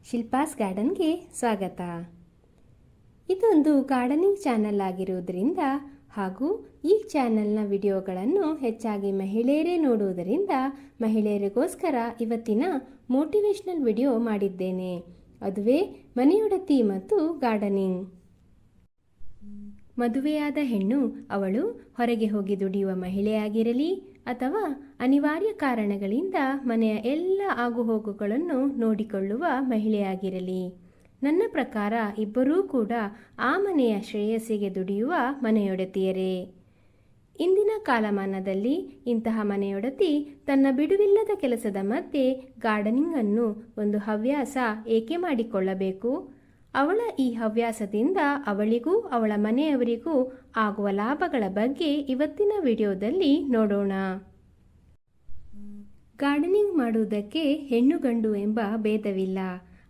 ಶಿಲ್ಪಾಸ್ ಗಾರ್ಡನ್ಗೆ ಸ್ವಾಗತ. ಇದೊಂದು gardening channel ಆಗಿರುವುದರಿಂದ ಹಾಗೂ ಈ ಚಾನಲ್ನ ವಿಡಿಯೋಗಳನ್ನು ಹೆಚ್ಚಾಗಿ ಮಹಿಳೆಯರೇ ನೋಡುವುದರಿಂದ ಮಹಿಳೆಯರಿಗೋಸ್ಕರ ಇವತ್ತಿನ ಮೋಟಿವೇಶ್ನಲ್ ವಿಡಿಯೋ ಮಾಡಿದ್ದೇನೆ. ಅದುವೇ ಮನೆಯೊಡತಿ ಮತ್ತು ಗಾರ್ಡನಿಂಗ್. ಮದುವೆಯಾದ ಹೆಣ್ಣು ಅವಳು ಹೊರಗೆ ಹೋಗಿ ದುಡಿಯುವ ಮಹಿಳೆಯಾಗಿರಲಿ ಅಥವಾ ಅನಿವಾರ್ಯ ಕಾರಣಗಳಿಂದ ಮನೆಯ ಎಲ್ಲ ಆಗುಹೋಗುಗಳನ್ನು ನೋಡಿಕೊಳ್ಳುವ ಮಹಿಳೆಯಾಗಿರಲಿ, ನನ್ನ ಪ್ರಕಾರ ಇಬ್ಬರೂ ಕೂಡ ಆ ಮನೆಯ ಶ್ರೇಯಸ್ಸಿಗೆ ದುಡಿಯುವ ಮನೆಯೊಡತಿಯರೇ. ಇಂದಿನ ಕಾಲಮಾನದಲ್ಲಿ ಇಂತಹ ಮನೆಯೊಡತಿ ತನ್ನ ಬಿಡುವಿಲ್ಲದ ಕೆಲಸದ ಮಧ್ಯೆ ಗಾರ್ಡನಿಂಗ್ ಅನ್ನು ಒಂದು ಹವ್ಯಾಸ ಏಕೆ ಮಾಡಿಕೊಳ್ಳಬೇಕು? ಅವಳ ಈ ಹವ್ಯಾಸದಿಂದ ಅವಳಿಗೂ ಅವಳ ಮನೆಯವರಿಗೂ ಆಗುವ ಲಾಭಗಳ ಬಗ್ಗೆ ಇವತ್ತಿನ ವಿಡಿಯೋದಲ್ಲಿ ನೋಡೋಣ. ಗಾರ್ಡನಿಂಗ್ ಮಾಡುವುದಕ್ಕೆ ಹೆಣ್ಣು ಗಂಡು ಎಂಬ ಭೇದವಿಲ್ಲ.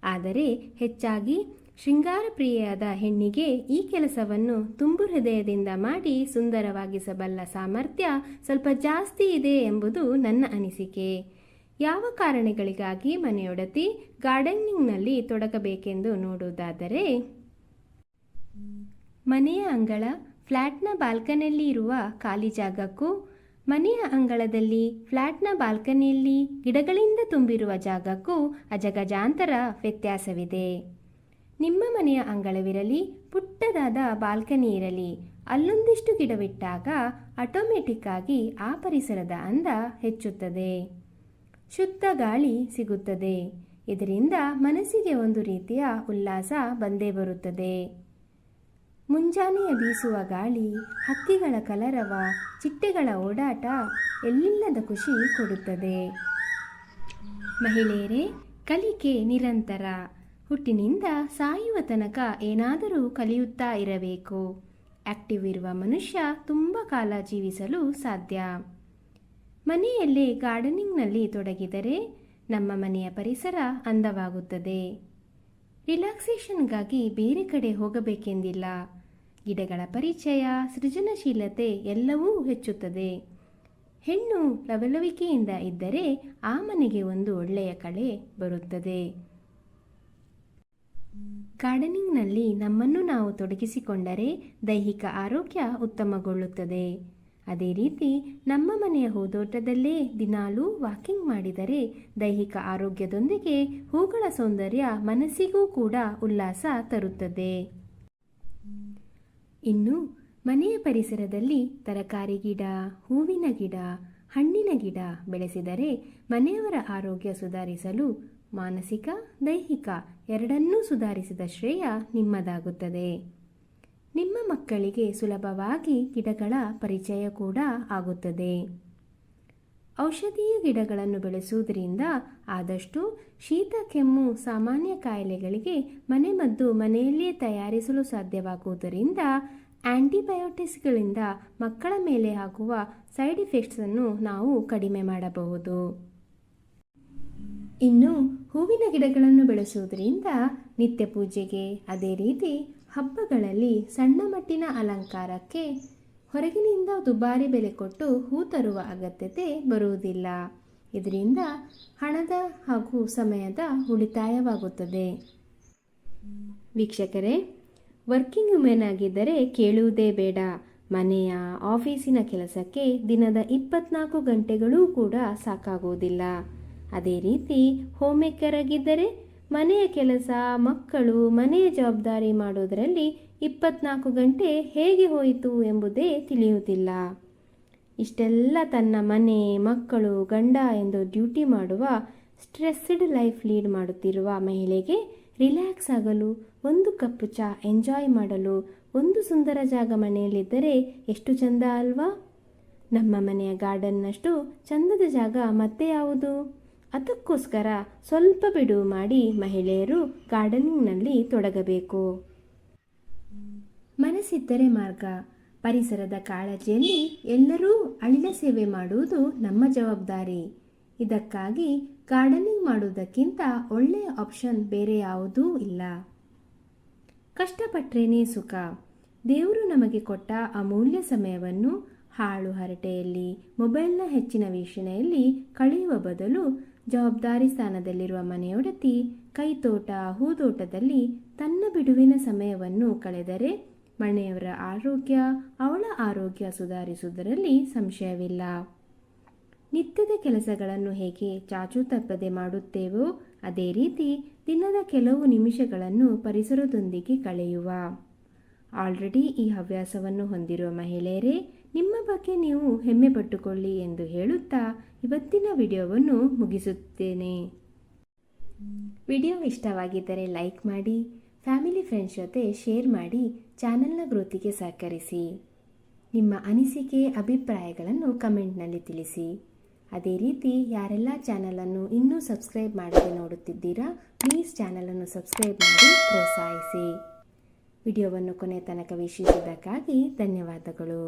ಆದರೆ ಹೆಚ್ಚಾಗಿ ಶೃಂಗಾರ ಪ್ರಿಯೆಯಾದ ಹೆಣ್ಣಿಗೆ ಈ ಕೆಲಸವನ್ನು ತುಂಬು ಹೃದಯದಿಂದ ಮಾಡಿ ಸುಂದರವಾಗಿಸಬಲ್ಲ ಸಾಮರ್ಥ್ಯ ಸ್ವಲ್ಪ ಜಾಸ್ತಿ ಇದೆ ಎಂಬುದು ನನ್ನ ಅನಿಸಿಕೆ. ಯಾವ ಕಾರಣಗಳಿಗಾಗಿ ಮನೆಯೊಡತಿ ಗಾರ್ಡನಿಂಗ್ನಲ್ಲಿ ತೊಡಗಬೇಕೆಂದು ನೋಡುವುದಾದರೆ, ಮನೆಯ ಅಂಗಳ ಫ್ಲ್ಯಾಟ್ನ ಬಾಲ್ಕನಿಯಲ್ಲಿ ಇರುವ ಖಾಲಿ ಜಾಗಕ್ಕೂ ಮನೆಯ ಅಂಗಳದಲ್ಲಿ ಫ್ಲ್ಯಾಟ್ನ ಬಾಲ್ಕನಿಯಲ್ಲಿ ಗಿಡಗಳಿಂದ ತುಂಬಿರುವ ಜಾಗಕ್ಕೂ ಅಜಗಜಾಂತರ ವ್ಯತ್ಯಾಸವಿದೆ. ನಿಮ್ಮ ಮನೆಯ ಅಂಗಳವಿರಲಿ, ಪುಟ್ಟದಾದ ಬಾಲ್ಕನಿ ಇರಲಿ, ಅಲ್ಲೊಂದಿಷ್ಟು ಗಿಡವಿಟ್ಟಾಗ ಆಟೋಮೆಟಿಕ್ ಆಗಿ ಆ ಪರಿಸರದ ಅಂದ ಹೆಚ್ಚುತ್ತದೆ. ಶುದ್ಧ ಗಾಳಿ ಸಿಗುತ್ತದೆ. ಇದರಿಂದ ಮನಸ್ಸಿಗೆ ಒಂದು ರೀತಿಯ ಉಲ್ಲಾಸ ಬಂದೇ ಬರುತ್ತದೆ. ಮುಂಜಾನೆಯ ಬೀಸುವ ಗಾಳಿ, ಹಕ್ಕಿಗಳ ಕಲರವ, ಚಿಟ್ಟೆಗಳ ಓಡಾಟ ಎಲ್ಲಿಲ್ಲದ ಖುಷಿ ಕೊಡುತ್ತದೆ. ಮಹಿಳೆಯರೇ, ಕಲಿಕೆ ನಿರಂತರ. ಹುಟ್ಟಿನಿಂದ ಸಾಯುವ ತನಕ ಏನಾದರೂ ಕಲಿಯುತ್ತಾ ಇರಬೇಕು. ಆಕ್ಟಿವ್ ಇರುವ ಮನುಷ್ಯ ತುಂಬ ಕಾಲ ಜೀವಿಸಲು ಸಾಧ್ಯ. ಮನೆಯಲ್ಲೇ ಗಾರ್ಡನಿಂಗ್ನಲ್ಲಿ ತೊಡಗಿದರೆ ನಮ್ಮ ಮನೆಯ ಪರಿಸರ ಅಂದವಾಗುತ್ತದೆ. ರಿಲ್ಯಾಕ್ಸೇಷನ್ಗಾಗಿ ಬೇರೆ ಕಡೆ ಹೋಗಬೇಕೆಂದಿಲ್ಲ. ಗಿಡಗಳ ಪರಿಚಯ, ಸೃಜನಶೀಲತೆ ಎಲ್ಲವೂ ಹೆಚ್ಚುತ್ತದೆ. ಹೆಣ್ಣು ಲವಲವಿಕೆಯಿಂದ ಇದ್ದರೆ ಆ ಮನೆಗೆ ಒಂದು ಒಳ್ಳೆಯ ಕಳೆ ಬರುತ್ತದೆ. ಗಾರ್ಡನಿಂಗ್ನಲ್ಲಿ ನಮ್ಮನ್ನು ನಾವು ತೊಡಗಿಸಿಕೊಂಡರೆ ದೈಹಿಕ ಆರೋಗ್ಯ ಉತ್ತಮಗೊಳ್ಳುತ್ತದೆ. ಅದೇ ರೀತಿ ನಮ್ಮ ಮನೆಯ ಹೂದೋಟದಲ್ಲೇ ದಿನಾಲೂ ವಾಕಿಂಗ್ ಮಾಡಿದರೆ ದೈಹಿಕ ಆರೋಗ್ಯದೊಂದಿಗೆ ಹೂಗಳ ಸೌಂದರ್ಯ ಮನಸ್ಸಿಗೂ ಕೂಡ ಉಲ್ಲಾಸ ತರುತ್ತದೆ. ಇನ್ನು ಮನೆಯ ಪರಿಸರದಲ್ಲಿ ತರಕಾರಿ ಗಿಡ, ಹೂವಿನ ಗಿಡ, ಹಣ್ಣಿನ ಗಿಡ ಬೆಳೆಸಿದರೆ ಮನೆಯವರ ಆರೋಗ್ಯ ಸುಧಾರಿಸಲು ಮಾನಸಿಕ, ದೈಹಿಕ ಎರಡನ್ನೂ ಸುಧಾರಿಸಿದ ಶ್ರೇಯ ನಿಮ್ಮದಾಗುತ್ತದೆ. ನಿಮ್ಮ ಮಕ್ಕಳಿಗೆ ಸುಲಭವಾಗಿ ಗಿಡಗಳ ಪರಿಚಯ ಕೂಡ ಆಗುತ್ತದೆ. ಔಷಧೀಯ ಗಿಡಗಳನ್ನು ಬೆಳೆಸುವುದರಿಂದ ಆದಷ್ಟು ಶೀತ, ಕೆಮ್ಮು, ಸಾಮಾನ್ಯ ಕಾಯಿಲೆಗಳಿಗೆ ಮನೆಮದ್ದು ಮನೆಯಲ್ಲಿಯೇ ತಯಾರಿಸಲು ಸಾಧ್ಯವಾಗುವುದರಿಂದ ಆಂಟಿಬಯೋಟಿಕ್ಸ್ಗಳಿಂದ ಮಕ್ಕಳ ಮೇಲೆ ಆಗುವ ಸೈಡ್ ಎಫೆಕ್ಟ್ಸನ್ನು ನಾವು ಕಡಿಮೆ ಮಾಡಬಹುದು. ಇನ್ನು ಹೂವಿನ ಗಿಡಗಳನ್ನು ಬೆಳೆಸುವುದರಿಂದ ನಿತ್ಯ ಪೂಜೆಗೆ, ಅದೇ ರೀತಿ ಹಬ್ಬಗಳಲ್ಲಿ ಸಣ್ಣ ಮಟ್ಟಿನ ಅಲಂಕಾರಕ್ಕೆ ಹೊರಗಿನಿಂದ ದುಬಾರಿ ಬೆಲೆ ಕೊಟ್ಟು ಹೂ ತರುವ ಅಗತ್ಯತೆ ಬರುವುದಿಲ್ಲ. ಇದರಿಂದ ಹಣದ ಹಾಗೂ ಸಮಯದ ಉಳಿತಾಯವಾಗುತ್ತದೆ. ವೀಕ್ಷಕರೇ, ವರ್ಕಿಂಗ್ ವುಮೆನ್ ಆಗಿದ್ದರೆ ಕೇಳುವುದೇ ಬೇಡ. ಮನೆಯ, ಆಫೀಸಿನ ಕೆಲಸಕ್ಕೆ ದಿನದ 24 ಗಂಟೆಗಳೂ ಕೂಡ ಸಾಕಾಗುವುದಿಲ್ಲ. ಅದೇ ರೀತಿ ಹೋಮ್ ಮೇಕರ್ ಆಗಿದ್ದರೆ ಮನೆಯ ಕೆಲಸ, ಮಕ್ಕಳು, ಮನೆಯ ಜವಾಬ್ದಾರಿ ಮಾಡೋದರಲ್ಲಿ 24 ಗಂಟೆ ಹೇಗೆ ಹೋಯಿತು ಎಂಬುದೇ ತಿಳಿಯುವುದಿಲ್ಲ. ಇಷ್ಟೆಲ್ಲ ತನ್ನ ಮನೆ, ಮಕ್ಕಳು, ಗಂಡ ಎಂದು ಡ್ಯೂಟಿ ಮಾಡುವ ಸ್ಟ್ರೆಸ್ಡ್ ಲೈಫ್ ಲೀಡ್ ಮಾಡುತ್ತಿರುವ ಮಹಿಳೆಗೆ ರಿಲ್ಯಾಕ್ಸ್ ಆಗಲು, ಒಂದು ಕಪ್ ಚಹಾ ಎಂಜಾಯ್ ಮಾಡಲು ಒಂದು ಸುಂದರ ಜಾಗ ಮನೆಯಲ್ಲಿದ್ದರೆ ಎಷ್ಟು ಚಂದ ಅಲ್ವಾ? ನಮ್ಮ ಮನೆಯ ಗಾರ್ಡನ್ನಷ್ಟು ಚಂದದ ಜಾಗ ಮತ್ತೆ ಯಾವುದು? ಅದಕ್ಕೋಸ್ಕರ ಸ್ವಲ್ಪ ಬಿಡುವು ಮಾಡಿ ಮಹಿಳೆಯರು ಗಾರ್ಡನಿಂಗ್ನಲ್ಲಿ ತೊಡಗಬೇಕು. ಮನಸ್ಸಿದ್ದರೆ ಮಾರ್ಗ. ಪರಿಸರದ ಕಾಳಜಿಯಲ್ಲಿ ಎಲ್ಲರೂ ಅಳಿಲ ಸೇವೆ ಮಾಡುವುದು ನಮ್ಮ ಜವಾಬ್ದಾರಿ. ಇದಕ್ಕಾಗಿ ಗಾರ್ಡನಿಂಗ್ ಮಾಡುವುದಕ್ಕಿಂತ ಒಳ್ಳೆಯ ಆಪ್ಷನ್ ಬೇರೆ ಯಾವುದೂ ಇಲ್ಲ. ಕಷ್ಟಪಟ್ರೇನೇ ಸುಖ. ದೇವರು ನಮಗೆ ಕೊಟ್ಟ ಅಮೂಲ್ಯ ಸಮಯವನ್ನು ಹಾಳು ಹರಟೆಯಲ್ಲಿ, ಮೊಬೈಲ್ನ ಹೆಚ್ಚಿನ ವೀಕ್ಷಣೆಯಲ್ಲಿ ಕಳೆಯುವ ಬದಲು ಜವಾಬ್ದಾರಿ ಸ್ಥಾನದಲ್ಲಿರುವ ಮನೆಯೊಡತಿ ಕೈತೋಟ ಹೂತೋಟದಲ್ಲಿ ತನ್ನ ಬಿಡುವಿನ ಸಮಯವನ್ನು ಕಳೆದರೆ ಮನೆಯವರ ಆರೋಗ್ಯ, ಅವಳ ಆರೋಗ್ಯ ಸುಧಾರಿಸುವುದರಲ್ಲಿ ಸಂಶಯವಿಲ್ಲ. ನಿತ್ಯದ ಕೆಲಸಗಳನ್ನು ಹೇಗೆ ಚಾಚೂ ತಪ್ಪದೆ ಮಾಡುತ್ತೇವೋ ಅದೇ ರೀತಿ ದಿನದ ಕೆಲವು ನಿಮಿಷಗಳನ್ನು ಪರಿಸರದೊಂದಿಗೆ ಕಳೆಯುವ. ಆಲ್ರೆಡಿ ಈ ಹವ್ಯಾಸವನ್ನು ಹೊಂದಿರುವ ಮಹಿಳೆಯರೇ, ನಿಮ್ಮ ಬಗ್ಗೆ ನೀವು ಹೆಮ್ಮೆ ಪಟ್ಟುಕೊಳ್ಳಿ ಎಂದು ಹೇಳುತ್ತಾ ಇವತ್ತಿನ ವಿಡಿಯೋವನ್ನು ಮುಗಿಸುತ್ತೇನೆ. ವಿಡಿಯೋ ಇಷ್ಟವಾಗಿದ್ದರೆ ಲೈಕ್ ಮಾಡಿ, ಫ್ಯಾಮಿಲಿ ಫ್ರೆಂಡ್ಸ್ ಜೊತೆ ಶೇರ್ ಮಾಡಿ, ಚಾನೆಲ್ನ ಗ್ರೋತಿಗೆ ಸಹಕರಿಸಿ. ನಿಮ್ಮ ಅನಿಸಿಕೆ ಅಭಿಪ್ರಾಯಗಳನ್ನು ಕಮೆಂಟ್ನಲ್ಲಿ ತಿಳಿಸಿ. ಅದೇ ರೀತಿ ಯಾರೆಲ್ಲ ಚಾನಲನ್ನು ಇನ್ನೂ ಸಬ್ಸ್ಕ್ರೈಬ್ ಮಾಡದೆ ನೋಡುತ್ತಿದ್ದೀರಾ, ಪ್ಲೀಸ್ ಚಾನಲನ್ನು ಸಬ್ಸ್ಕ್ರೈಬ್ ಮಾಡಿ ಪ್ರೋತ್ಸಾಹಿಸಿ. ವಿಡಿಯೋವನ್ನು ಕೊನೆ ತನಕ ವೀಕ್ಷಿಸಿದ್ದಕ್ಕಾಗಿ ಧನ್ಯವಾದಗಳು.